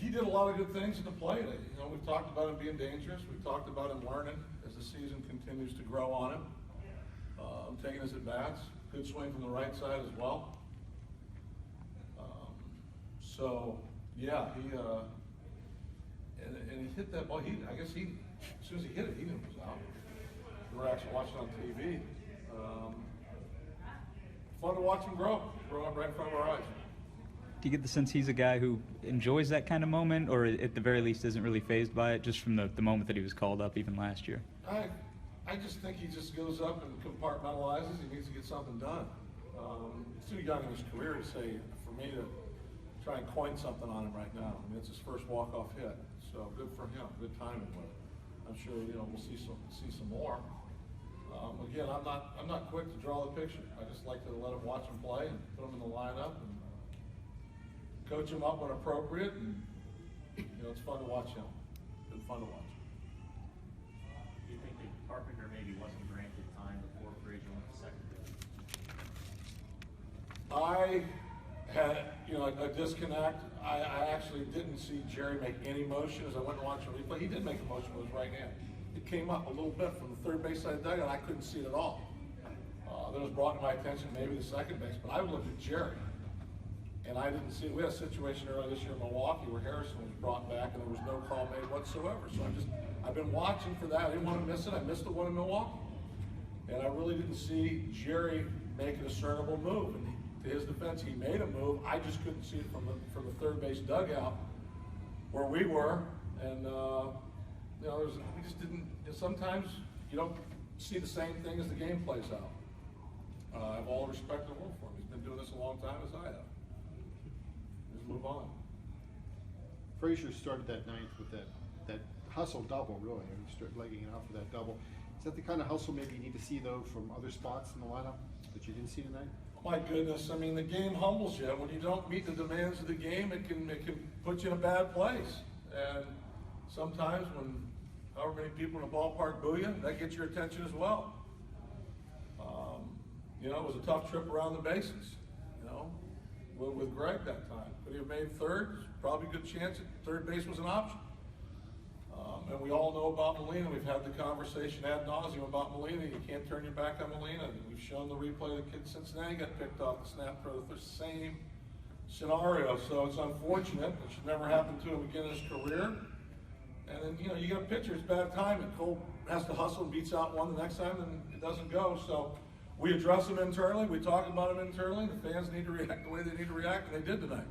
he did a lot of good things at the plate. You know, we've talked about him being dangerous. We've talked about him learning as the season continues to grow on him. Taking his at-bats. Good swing from the right side as well. So, yeah, and he hit that ball. I guess as soon as he hit it, he knew it was out. We were actually watching on TV. Fun to watch him grow up right in front of our eyes. Do you get the sense he's a guy who enjoys that kind of moment, or at the very least isn't really fazed by it, just from the moment that he was called up even last year? I just think he just goes up and compartmentalizes. He needs to get something done. It's too young in his career to say, for me to try and coin something on him right now. I mean, it's his first walk-off hit, so good for him. Good timing with it. I'm sure we'll see some more. Again, I'm not quick to draw the picture. I just like to let him watch him play and put him in the lineup and coach him up when appropriate. And it's fun to watch him. It's been fun to watch. Do you think that Carpenter maybe wasn't granted time before Frazier went to second base? I had a disconnect. I actually didn't see Jerry make any motion as I went and watched the replay. He did make a motion with his right hand. It came up a little bit from the third base side of the dugout. I couldn't see it at all. Then it was brought to my attention maybe the second base, but I looked at Jerry and I didn't see it. We had a situation earlier this year in Milwaukee where Harrison was brought back and there was no call made whatsoever. So I've been watching for that. I didn't want to miss it. I missed the one in Milwaukee. And I really didn't see Jerry make a discernible move. And to his defense, he made a move. I just couldn't see it from the third base dugout where we were. And we just didn't. Sometimes you don't see the same thing as the game plays out. I have all the respect in the world for him. He's been doing this a long time as I have. Just move on. Frazier started that ninth with that hustle double, really. I mean, he started legging it out for that double. Is that the kind of hustle maybe you need to see, though, from other spots in the lineup that you didn't see tonight? My goodness, I mean, the game humbles you. When you don't meet the demands of the game, it can put you in a bad place. And sometimes when however many people in the ballpark boo you, that gets your attention as well. It was a tough trip around the bases, with Greg that time. Could he have made third? Probably a good chance that third base was an option. And we all know about Molina. We've had the conversation ad nauseum about Molina. You can't turn your back on Molina. We've shown the replay of the kid in Cincinnati got picked off the snap throw. The same scenario. So it's unfortunate. It should never happen to him again in his career. And then, you get a pitcher, it's bad timing. Cole has to hustle and beats out one the next time, and it doesn't go. So we address them internally. We talk about them internally. The fans need to react the way they need to react, and they did tonight.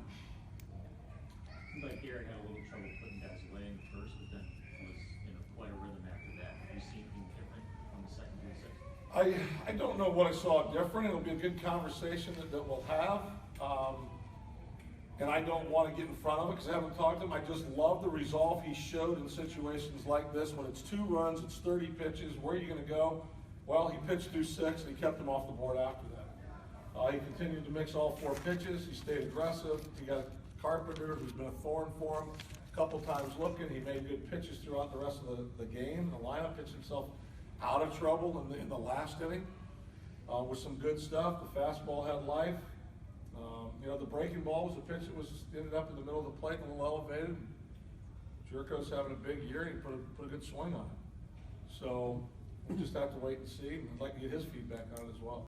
Seems like Gerrit had a little trouble putting guys away in the first, but then was quite a rhythm after that. Have you seen anything different on the second to the sixth? I don't know what I saw different. It'll be a good conversation that we'll have. And I don't want to get in front of it because I haven't talked to him. I just love the resolve he showed in situations like this. When it's 2 runs, it's 30 pitches, where are you going to go? Well, he pitched through 6 and he kept them off the board after that. He continued to mix all 4 pitches. He stayed aggressive. He got Carpenter, who's been a thorn for him, a couple times looking. He made good pitches throughout the rest of the game. The lineup pitched himself out of trouble in the last inning with some good stuff. The fastball had life. The breaking ball was a pitch that ended up in the middle of the plate, a little elevated. Jerko's having a big year, and he put a good swing on it. So we'll just have to wait and see. I'd like to get his feedback on it as well.